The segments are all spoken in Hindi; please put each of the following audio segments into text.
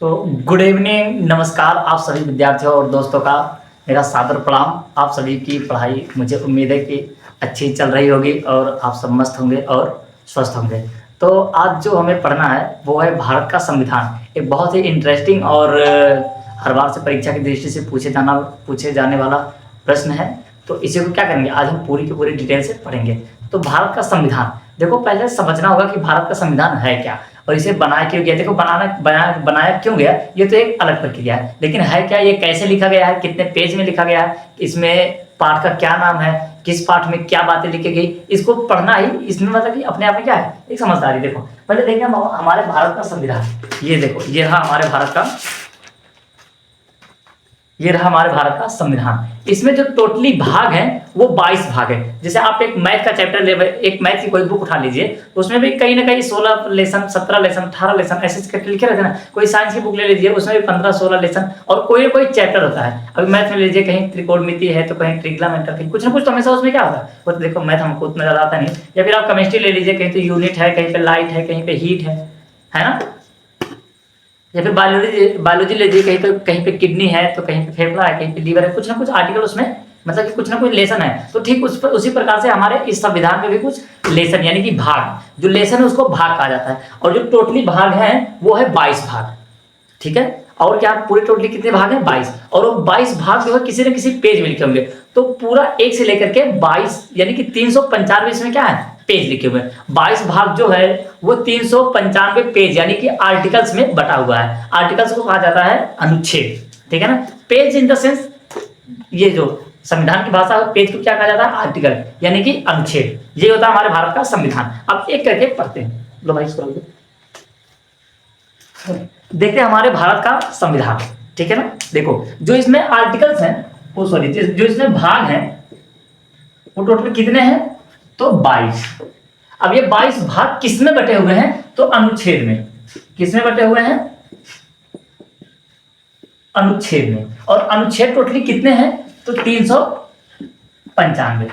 तो गुड इवनिंग, नमस्कार आप सभी विद्यार्थियों और दोस्तों का मेरा सादर प्रणाम। आप सभी की पढ़ाई मुझे उम्मीद है कि अच्छी चल रही होगी और आप सब मस्त होंगे और स्वस्थ होंगे। तो आज जो हमें पढ़ना है वो है भारत का संविधान। एक बहुत ही इंटरेस्टिंग और हर बार से परीक्षा की दृष्टि से पूछे जाने वाला प्रश्न है। तो इसी को क्या करेंगे, आज हम पूरी की पूरी डिटेल से पढ़ेंगे। तो भारत का संविधान, देखो पहले समझना होगा कि भारत का संविधान है क्या और इसे बनाया क्यों गया। देखो बनाया क्यों गया ये तो एक अलग प्रक्रिया है, लेकिन है क्या, ये कैसे लिखा गया है, कितने पेज में लिखा गया है, इसमें पाठ का क्या नाम है, किस पाठ में क्या बातें लिखी गई, इसको पढ़ना ही इसमें मतलब कि अपने आप में क्या है, एक समझदारी। देखो पहले देखें हम हमारे भारत का संविधान। ये देखो ये रहा हमारे भारत का संविधान। इसमें जो टोटली भाग हैं वो 22 भाग है। जैसे आप एक मैथ का चैप्टर ले, एक मैथ की कोई बुक उठा लीजिए, तो उसमें भी कहीं ना कहीं 16 लेसन, 17 लेसन, 18 लेसन ऐसे करके लिखे रहते हैं ना। कोई साइंस की बुक ले लीजिए, उसमें भी 15-16 लेसन और कोई ना कोई चैप्टर होता है। अभी मैथ में लीजिए, कहीं त्रिकोणमिति है तो कहीं ट्रिग्नोमेट्री, कहीं कुछ ना कुछ तो हमेशा उसमें क्या होता है वो तो देखो मैथ हमको उतना ज्यादा आता नहीं। या फिर आप केमिस्ट्री ले लीजिए, कहीं तो यूनिट है, कहीं पे लाइट है, कहीं पे हीट है ना। या फिर बायोलॉजी ले लीजिए, कहीं पे किडनी है तो कहीं पे फेफड़ा है, कहीं पे लीवर है, कुछ ना कुछ आर्टिकल उसमें मतलब कि कुछ ना कुछ लेसन है। तो ठीक उसी प्रकार से हमारे इस संविधान में भी कुछ लेसन यानी कि भाग, जो लेसन है उसको भाग कहा जाता है। और जो टोटली भाग है वो है 22 भाग, ठीक है। और क्या पूरे टोटली कितने भाग हैं, 22। और वो 22 भाग जो है किसी न किसी पेज में लिखे होंगे। तो पूरा 1 से लेकर के 22 यानी कि 395 इसमें क्या है, पेज लिखे हुए हैं। 22 भाग जो है वो 395 पेज यानी कि आर्टिकल्स में बटा हुआ है। आर्टिकल्स को कहा जाता है अनुच्छेद, ठीक है ना। पेज इन द सेंस, ये जो संविधान की भाषा है, पेज को क्या कहा जाता है, आर्टिकल यानी कि अनुच्छेद। ये होता है हमारे भारत का संविधान। अब एक करके पढ़ते हैं, लो भाई इसको देखते हैं हमारे भारत का संविधान, ठीक है ना। देखो जो इसमें आर्टिकल्स हैं वो सॉरी जो इसमें भाग हैं वो टोटल कितने हैं, तो 22। अब ये 22 भाग किसमें बटे हुए हैं, तो अनुच्छेद में। किसमें बटे हुए हैं, अनुच्छेद में। और अनुच्छेद टोटली कितने हैं, तो 395,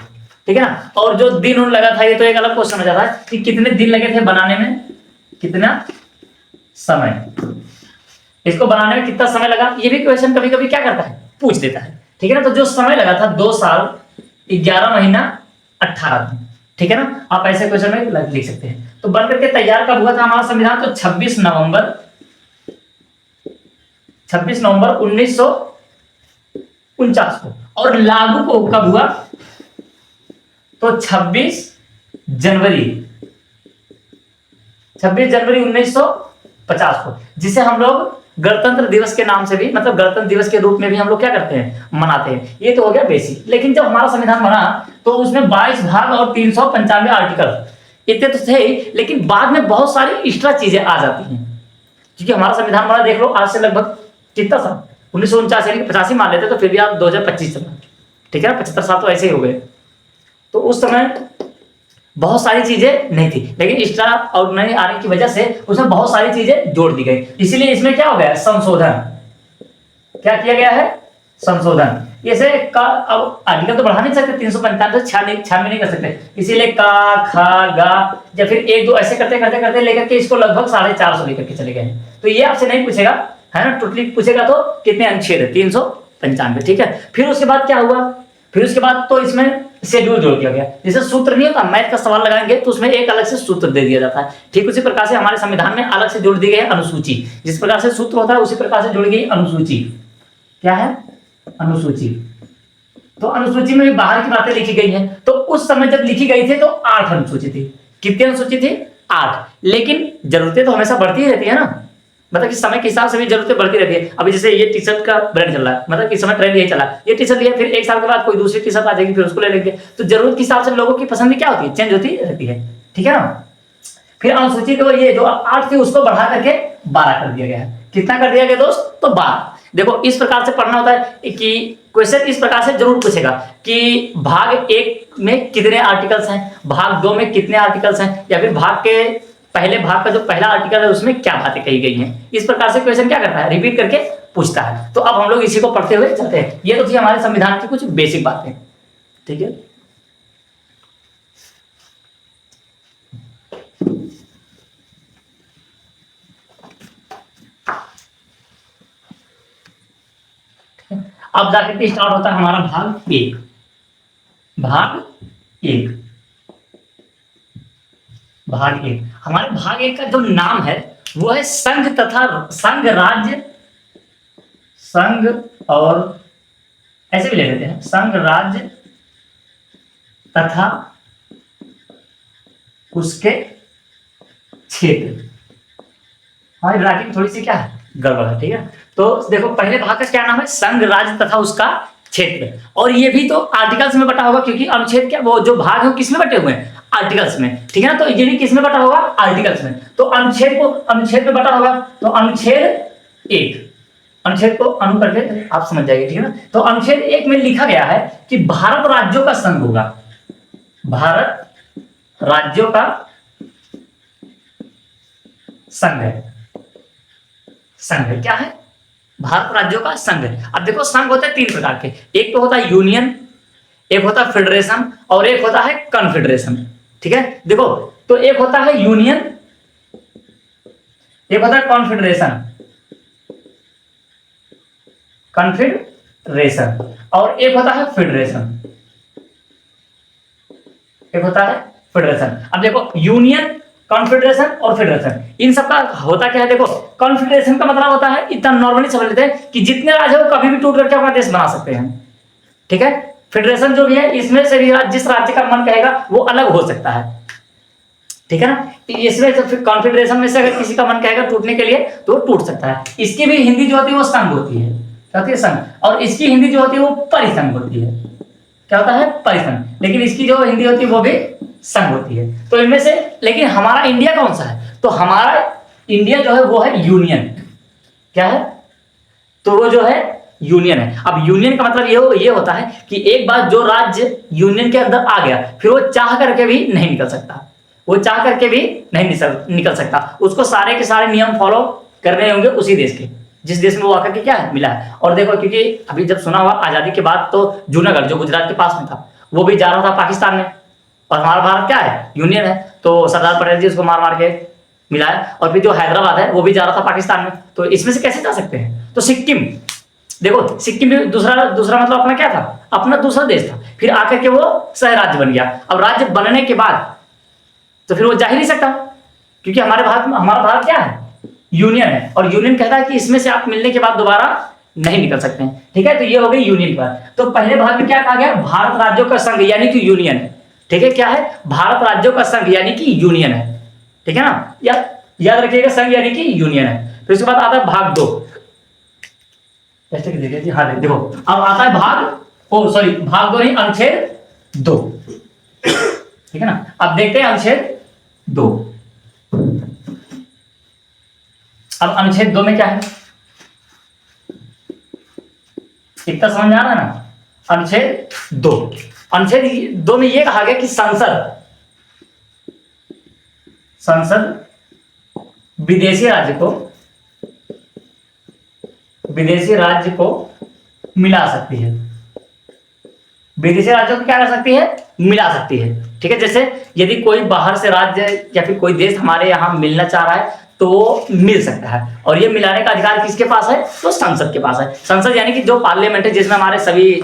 ठीक है ना। और जो दिन उन लगा था ये तो एक अलग क्वेश्चन हो जाता है कि कितने दिन लगे थे बनाने में, कितना समय, इसको बनाने में कितना समय लगा। ये भी क्वेश्चन कभी कभी क्या करता है, पूछ देता है, ठीक है ना। तो जो समय लगा था 2 साल 11 महीना 18 दिन, ठीक है ना। आप ऐसे क्वेश्चन में लिख सकते हैं। तो बन करके तैयार कब हुआ था हमारा संविधान, तो 26 नवंबर 1949 को। और लागू को कब हुआ, तो 26 जनवरी 1950 को, जिसे हम लोग गणतंत्र दिवस के नाम से भी, मतलब गणतंत्र दिवस के रूप में भी हम लोग क्या करते हैं, मनाते हैं। ये तो हो गया बेसिक। लेकिन जब हमारा संविधान बना तो उसमें 22 भाग और 395 आर्टिकल इतने तो थे, लेकिन बाद में बहुत सारी एक्स्ट्रा चीजें आ जाती हैं। क्योंकि हमारा संविधान बना देख लो आज से लगभग कितना साल, 1949 यानी कि 85 मान लेते तो फिर भी आप 2025 चलना, ठीक है ना, 75 साल तो ऐसे ही हो गए। तो उस समय बहुत सारी चीजें नहीं थी, लेकिन एक्स्ट्रा और नए आने की वजह से उसमें बहुत सारी चीजें जोड़ दी गई। इसीलिए इसमें क्या हो गया, संशोधन। क्या किया गया है, संशोधन। जैसे का अब आर्टिकल तो बढ़ा नहीं सकते, 395 छानबीन नहीं कर सकते, इसीलिए का खा गा या फिर 1-2 ऐसे करते करते करते लेकर के इसको लगभग 450 लेकर के चले गए। तो ये आपसे नहीं पूछेगा, है ना। टोटली पूछेगा तो कितने अनुच्छेद है, 395, ठीक है। फिर उसके बाद क्या हुआ, फिर उसके बाद तो इसमें शेड्यूल जोड़ दिया गया। जैसे सूत्र नहीं होता, मैथ का सवाल लगाएंगे तो उसमें एक अलग से सूत्र दे दिया जाता है। ठीक उसी प्रकार से हमारे संविधान में अलग से जोड़ दी गई है अनुसूची। जिस प्रकार से सूत्र होता है उसी प्रकार से जोड़ी गई अनुसूची। क्या है, अनुसूची। तो अनुसूची में भी बाहर की बातें लिखी गई हैं। तो उस समय जब लिखी गई थी तो 8 अनुसूची थी। कितनी अनुसूची थी, 8। लेकिन जरूरतें तो हमेशा बढ़ती ही रहती है ना, मतलब कि समय के हिसाब से भी जरूरतें बढ़ती रहती है। अभी जैसे ये टी शर्ट का ब्रांड चल रहा है, मतलब इस समय ट्रेंड यही चला, ये टी शर्ट लिया, फिर 1 साल के बाद कोई दूसरी टी शर्ट आ जाएगी, फिर उसको ले लेंगे। तो जरूरत के हिसाब से लोगों की पसंद क्या होती है, चेंज होती रहती है, ठीक है ना। फिर अनुसूची को ये जो 8 थी उसको बढ़ा करके 12 कर दिया गया। कितना कर दिया गया दोस्त, तो 12। देखो इस प्रकार से पढ़ना होता है कि क्वेश्चन इस प्रकार से जरूर पूछेगा कि भाग 1 में कितने आर्टिकल्स हैं, भाग 2 में कितने आर्टिकल्स हैं, या फिर भाग के पहले भाग का जो पहला आर्टिकल है उसमें क्या बातें कही गई हैं। इस प्रकार से क्वेश्चन क्या करता है, रिपीट करके पूछता है। तो अब हम लोग इसी को पढ़ते हुए चलते हैं। ये तो थी हमारे संविधान की कुछ बेसिक बातें, ठीक है। अब जाकर के स्टार्ट होता है हमारा भाग एक। भाग एक, भाग एक, हमारे भाग एक का जो नाम है वो है संघ तथा संघ राज्य, संघ और ऐसे भी ले लेते हैं, संघ राज्य तथा उसके क्षेत्र। हमारी राइटिंग थोड़ी सी क्या है, गड़बड़ है, ठीक है। तो देखो पहले भाग का क्या नाम है, संघ राज्य तथा उसका क्षेत्र। और ये भी तो आर्टिकल्स में बटा होगा, क्योंकि अनुच्छेद क्या, वो जो भाग है किसमें बटे हुए हैं, आर्टिकल्स में, ठीक है ना। तो ये भी किसमें बटा होगा, आर्टिकल्स में। तो अनुच्छेद को अनुच्छेद में बटा होगा, तो अनुच्छेद एक, अनुच्छेद को अनु करके आप समझ जाइए, ठीक है ना। तो अनुच्छेद एक में लिखा गया है कि भारत राज्यों का संघ होगा, भारत राज्यों का संघ है, संघ है, क्या है, भारत राज्यों का संघ है। अब देखो संघ होता है तीन प्रकार के, एक तो होता है यूनियन, एक होता है फेडरेशन और एक होता है कॉन्फेडरेशन, ठीक है। देखो तो एक होता है यूनियन, एक होता है कॉन्फेडरेशन, कॉन्फेडरेशन और एक होता है फेडरेशन, एक होता है फेडरेशन। अब देखो यूनियन, कॉन्फेडरेशन और फेडरेशन, इन सब का होता क्या है, देखो कॉन्फेडरेशन का मतलब होता है, इतना नॉर्मली समझ लेते हैं कि जितने राज्य हो कभी भी टूट करके अपना देश बना सकते हैं, ठीक है। फेडरेशन जो भी है इसमें से भी जिस राज्य का मन कहेगा वो अलग हो सकता है, ठीक है ना। इसमें तो कॉन्फेडरेशन में से अगर किसी का मन कहेगा टूटने के लिए तो टूट सकता है। इसकी भी हिंदी जो होती है वो संघ होती है, क्या होती है, संघ। और इसकी हिंदी जो होती है वो परिसंघ होती है, क्या होता है, परिसंघ। लेकिन इसकी जो हिंदी होती है वो भी संघ होती है। तो इनमें से लेकिन हमारा इंडिया कौन सा है, तो हमारा इंडिया जो है वो है यूनियन, क्या है, तो वो जो है यूनियन है। अब यूनियन का मतलब ये होता है कि एक बार जो राज्य यूनियन के अंदर आ गया फिर वो चाह करके भी नहीं निकल सकता, वो चाह करके भी नहीं निकल सकता, उसको सारे के सारे नियम फॉलो करने होंगे उसी देश के, जिस देश में वो आकर के क्या है मिला है। और देखो क्योंकि अभी जब सुना हुआ आजादी के बाद तो जूनागढ़ जो गुजरात के पास में था वो भी जा रहा था पाकिस्तान में, और हमारा भारत क्या है, यूनियन है। तो सरदार पटेल जी उसको मार मार के मिला है। और फिर जो हैदराबाद है वो भी जा रहा था पाकिस्तान में, तो इसमें से कैसे जा सकते हैं। तो सिक्किम, देखो सिक्किम भी दूसरा मतलब अपना क्या था, अपना दूसरा देश था, फिर आकर के वो सह राज्य बन गया। अब राज्य बनने के बाद तो फिर वो जा ही नहीं सकता, क्योंकि हमारा भारत क्या है, यूनियन है। और यूनियन कहता है कि इसमें से आप मिलने के बाद दोबारा नहीं निकल सकते हैं, ठीक है। तो ये हो गई यूनियन का। तो पहले भाग में क्या कहा गया, भारत राज्यों का संघ यानी कि यूनियन है, ठीक है। क्या है, भारत राज्यों का संघ यानी कि यूनियन है, ठीक है ना। याद रखिएगा, संघ यानी कि यूनियन है। फिर उसके बाद आता है भाग दो, ऐसे देखिए जी, हाँ देखो अब आता है भाग दो नहीं, अनुच्छेद दो, ठीक है ना। अब देखते हैं अनुच्छेद दो। अब अनुच्छेद दो में क्या है, इतना समझ आ रहा है ना। अनुच्छेद दो में यह कहा गया कि संसद विदेशी राज्य को मिला सकती है, विदेशी राज्यों को क्या कर सकती है, मिला सकती है, ठीक है। जैसे यदि कोई बाहर से राज्य या फिर कोई देश हमारे यहाँ मिलना चाह रहा है तो मिल सकता है। और ये मिलाने का अधिकार किसके पास है, तो संसद के पास है। संसद यानी कि जो पार्लियामेंट है जिसमें हमारे सभी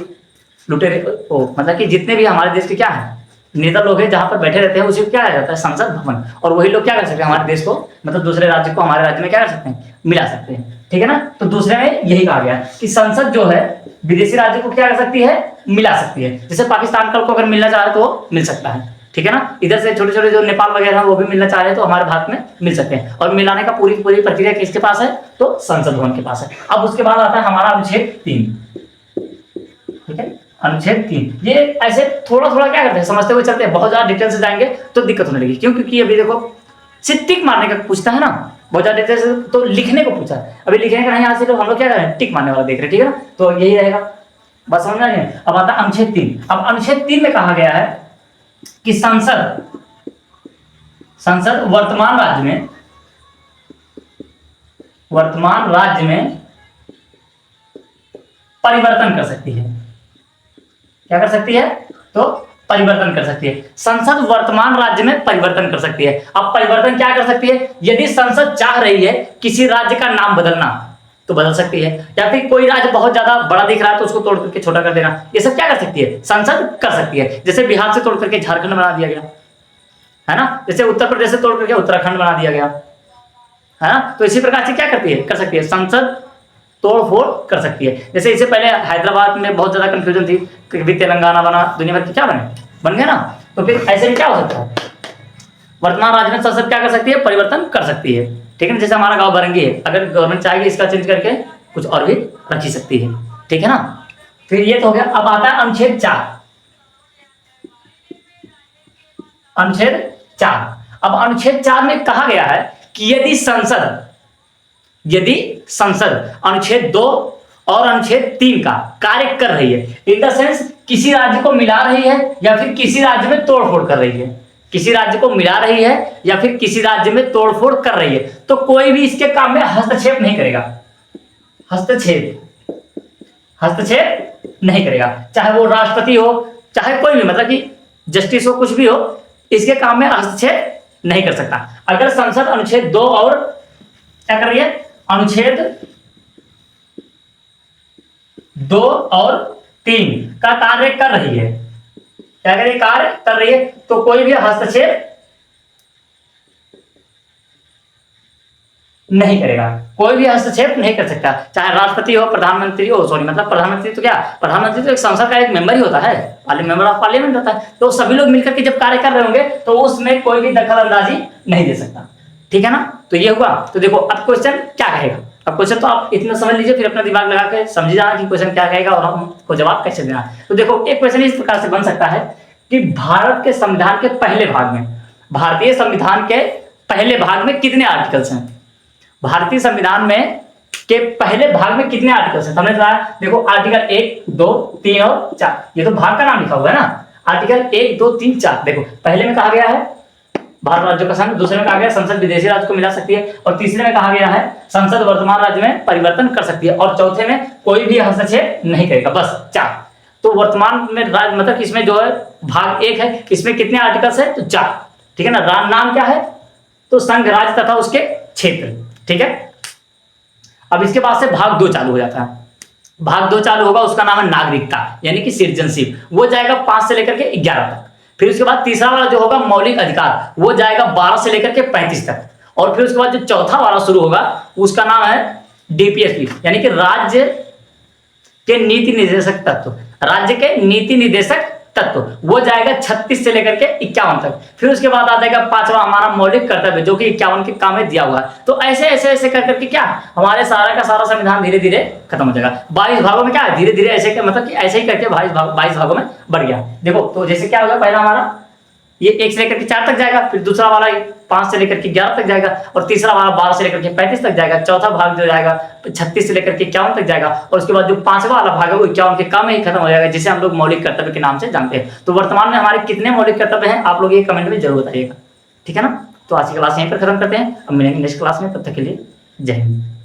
लुटेरे मतलब कि जितने भी हमारे देश के क्या है नेता लोग हैं जहां पर बैठे रहते हैं उसी को क्या कहा जाता है, संसद भवन। और वही लोग क्या कर सकते हैं, हमारे देश को मतलब दूसरे राज्य को हमारे राज्य में क्या कर सकते हैं, मिला सकते हैं, ठीक है ना। तो दूसरे में यही कहा गया कि संसद जो है विदेशी राज्य को क्या कर सकती है, मिला सकती है। जैसे पाकिस्तान कल को अगर मिलना चाह रहे तो वो मिल सकता है, ठीक है ना। इधर से छोटे छोटे जो नेपाल वगैरह है वो भी मिलना चाह रहे हैं तो हमारे भारत में मिल सकते हैं। और मिलाने का पूरी प्रक्रिया किसके पास है, तो संसद भवन के पास है। अब उसके बाद आता है हमारा अनुच्छेद 3, ठीक है। अनुच्छेद 3 ये ऐसे थोड़ा थोड़ा क्या करते हैं, समझते हुए चलते हैं, बहुत ज्यादा डिटेल से जाएंगे तो दिक्कत होने लगी। क्यों, क्योंकि अभी देखो टिक मारने का पूछता है ना, बहुत ज्यादा डिटेल से, तो लिखने को पूछा है। अभी लिखने का नहीं, यहाँ से तो हम लोग क्या कर रहे हैं, टिक मारने वाला देख रहे हैं, ठीक है ना। तो यही रहेगा, बस समझ में आ गया। अब आता है अनुच्छेद 3। अब अनुच्छेद 3 में कहा गया है कि संसद वर्तमान राज्य में परिवर्तन कर सकती है। क्या कर सकती है, तो परिवर्तन कर सकती है। संसद वर्तमान राज्य में परिवर्तन कर सकती है। अब परिवर्तन क्या कर सकती है, यदि संसद चाह रही है किसी राज्य का नाम बदलना, तो बदल सकती है, या फिर कोई राज्य बहुत ज्यादा बड़ा दिख रहा है तो उसको तोड़ करके छोटा कर देना, ये सब क्या कर सकती है, संसद कर सकती है। जैसे बिहार से तोड़ करके झारखंड बना दिया गया, है ना, जैसे उत्तर प्रदेश से तोड़ करके उत्तराखंड बना दिया गया, है ना। तो इसी प्रकार से क्या करती है, कर सकती है, संसद तोड़ फोड़ कर सकती है। जैसे इससे पहले हैदराबाद में बहुत ज्यादा कंफ्यूजन थी कि भी तेलंगाना बना, दुनिया भर के क्या बन गया ना। तो फिर ऐसे में क्या हो सकता है, वर्तमान राज्य में संसद क्या कर सकती है, परिवर्तन कर सकती है, ठीक है ना। जैसे हमारा गांव बरंगी है, अगर गवर्नमेंट चाहेगी इसका चेंज करके कुछ और भी रख सकती है, ठीक है ना। फिर ये तो हो गया। अब आता है अनुच्छेद 4। अनुच्छेद 4, अब अनुच्छेद 4 में कहा गया है कि यदि संसद अनुच्छेद 2 और अनुच्छेद 3 का कार्य कर रही है, इन द सेंस किसी राज्य को मिला रही है या फिर किसी राज्य में तोड़फोड़ कर रही है, किसी राज्य को मिला रही है या फिर किसी राज्य में तोड़फोड़ कर रही है, तो कोई भी इसके काम में हस्तक्षेप नहीं करेगा। हस्तक्षेप नहीं करेगा, चाहे वो राष्ट्रपति हो, चाहे कोई भी, मतलब कि जस्टिस हो, कुछ भी हो, इसके काम में हस्तक्षेप नहीं कर सकता। अगर संसद अनुच्छेद 2 और क्या कर रही है, अनुच्छेद 2 और 3 का कार्य कर रही है, क्या कर रही है, कार्य कर रही है, तो कोई भी हस्तक्षेप नहीं करेगा, कोई भी हस्तक्षेप नहीं कर सकता, चाहे राष्ट्रपति हो, प्रधानमंत्री हो, सॉरी मतलब प्रधानमंत्री तो क्या, प्रधानमंत्री तो एक संसद का एक मेंबर ही होता है, मेंबर ऑफ पार्लियामेंट होता है। तो सभी लोग मिलकर के जब कार्य कर रहे होंगे तो उसमें कोई भी दखल अंदाजी नहीं दे सकता, ठीक है ना। तो ये हुआ। तो देखो अब क्वेश्चन क्या कहेगा, अब क्वेश्चन तो आप इतना समझ लीजिए, फिर अपना दिमाग लगा के समझ जाना कि क्वेश्चन क्या कहेगा और हमको जवाब कैसे देना। तो देखो एक क्वेश्चन इस प्रकार से बन सकता है कि भारत के संविधान के पहले भाग में, भारतीय संविधान के पहले भाग में कितने आर्टिकल्स हैं, भारतीय संविधान में के पहले भाग में कितने आर्टिकल्स हैं। हमने बताया देखो आर्टिकल 1, 2, 3 और 4, ये तो भाग का नाम लिखा हुआ है ना, आर्टिकल 1, 2, 3, 4। देखो पहले में कहा गया है भारत राज्यों का संघ, दूसरे में कहा गया संसद विदेशी राज्य को मिला सकती है, और तीसरे में कहा गया है संसद वर्तमान राज्य में परिवर्तन कर सकती है, और चौथे में कोई भी हस्तक्षेप नहीं करेगा, बस 4। तो वर्तमान में राज्य मतलब इसमें जो है भाग 1 है, इसमें कितने आर्टिकल्स है, तो 4, ठीक है ना। नाम क्या है, तो संघ राज्य तथा उसके क्षेत्र, ठीक है। अब इसके बाद से भाग 2 चालू हो जाता है, भाग 2 चालू होगा, उसका नाम है नागरिकता यानी कि सिटीजनशिप, वो जाएगा 5 से लेकर के 11 तक। फिर उसके बाद तीसरा वाला जो होगा मौलिक अधिकार, वो जाएगा 12 से लेकर के 35 तक, और फिर उसके बाद जो चौथा वाला शुरू होगा उसका नाम है डीपीएसपी यानी कि राज्य के नीति निर्देशक तत्व, राज्य के नीति निर्देशक तत्व, वो जाएगा 36 से लेकर के 51 तक। फिर उसके बाद आ जाएगा 5वां हमारा मौलिक कर्तव्य जो कि 51 के काम में दिया हुआ है। तो ऐसे ऐसे ऐसे कर करके क्या हमारे सारा का सारा संविधान धीरे धीरे खत्म हो जाएगा। 22 भागों में क्या धीरे धीरे ऐसे मतलब कि ऐसे ही करके 22 भागों में बढ़ गया। देखो तो जैसे क्या होगा, पहला हमारा ये 1 से लेकर के 4 तक जाएगा, फिर दूसरा वाला 5 से लेकर के 11 तक जाएगा, और तीसरा वाला 12 से लेकर के 35 तक जाएगा, चौथा भाग जो जाएगा 36 से लेकर के 51 तक जाएगा, और उसके बाद जो 5वां वाला भाग है वो 51 के काम में ही खत्म हो जाएगा, जिसे हम लोग मौलिक कर्तव्य के नाम से जानते हैं। तो वर्तमान में हमारे कितने मौलिक कर्तव्य हैं आप लोग ये कमेंट में जरूर बताइएगा, ठीक है ना। तो आज की क्लास यहीं पर खत्म करते हैं, अब मिलेंगे नेक्स्ट क्लास में, तब तक के लिए जय हिंद।